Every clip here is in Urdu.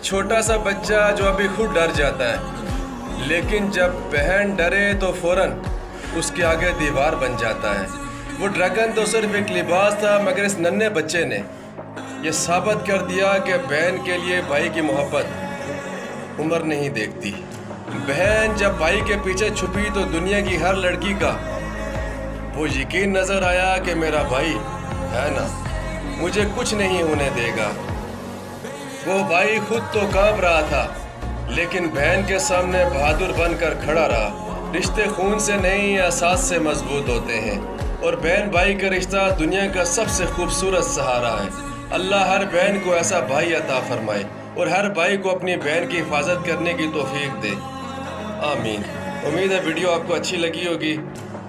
ایک چھوٹا سا بچہ جو ابھی خود ڈر جاتا ہے، لیکن جب بہن ڈرے تو فوراً اس کے آگے دیوار بن جاتا ہے۔ وہ ڈریگن تو صرف ایک لباس تھا، مگر اس ننھے بچے نے یہ ثابت کر دیا کہ بہن کے لیے بھائی کی محبت عمر نہیں دیکھتی۔ بہن جب بھائی کے پیچھے چھپی تو دنیا کی ہر لڑکی کا وہ یقین نظر آیا کہ میرا بھائی ہے نا، مجھے کچھ نہیں ہونے دے گا۔ وہ بھائی خود تو کانپ رہا تھا، لیکن بہن کے سامنے بہادر بن کر کھڑا رہا۔ رشتے خون سے نہیں، احساس سے مضبوط ہوتے ہیں، اور بہن بھائی کا رشتہ دنیا کا سب سے خوبصورت سہارا ہے۔ اللہ ہر بہن کو ایسا بھائی عطا فرمائے اور ہر بھائی کو اپنی بہن کی حفاظت کرنے کی توفیق دے، آمین۔ امید ہے ویڈیو آپ کو اچھی لگی ہوگی۔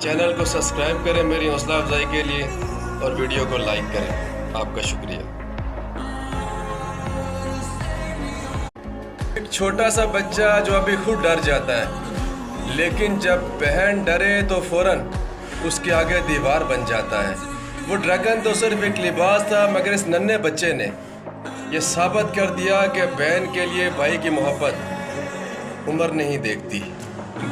چینل کو سبسکرائب کریں میری حوصلہ افزائی کے لیے، اور ویڈیو کو لائک کریں۔ آپ کا شکریہ۔ ایک چھوٹا سا بچہ جو ابھی خود ڈر جاتا ہے، لیکن جب بہن ڈرے تو فوراً اس کے آگے دیوار بن جاتا ہے۔ وہ ڈریگن تو صرف ایک لباس تھا، مگر اس ننھے بچے نے یہ ثابت کر دیا کہ بہن کے لیے بھائی کی محبت عمر نہیں دیکھتی۔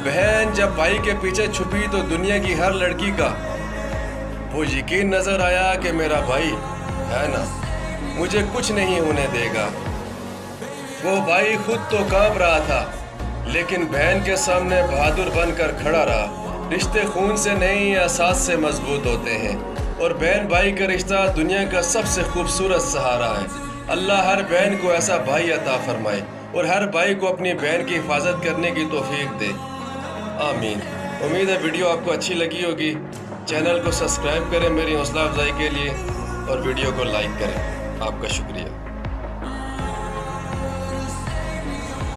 بہن جب بھائی کے پیچھے چھپی تو دنیا کی ہر لڑکی کا وہ یقین نظر آیا کہ میرا بھائی ہے نا، مجھے کچھ نہیں ہونے دے گا۔ وہ بھائی خود تو کانپ رہا تھا، لیکن بہن کے سامنے بہادر بن کر کھڑا رہا۔ رشتے خون سے نہیں، احساس سے مضبوط ہوتے ہیں، اور بہن بھائی کا رشتہ دنیا کا سب سے خوبصورت سہارا ہے۔ اللہ ہر بہن کو ایسا بھائی عطا فرمائے اور ہر بھائی کو اپنی بہن کی حفاظت کرنے کی توفیق دے، آمین۔ امید ہے ویڈیو آپ کو اچھی لگی ہوگی۔ چینل کو سبسکرائب کریں میری حوصلہ افزائی کے لیے، اور ویڈیو کو لائک کریں۔ آپ کا شکریہ۔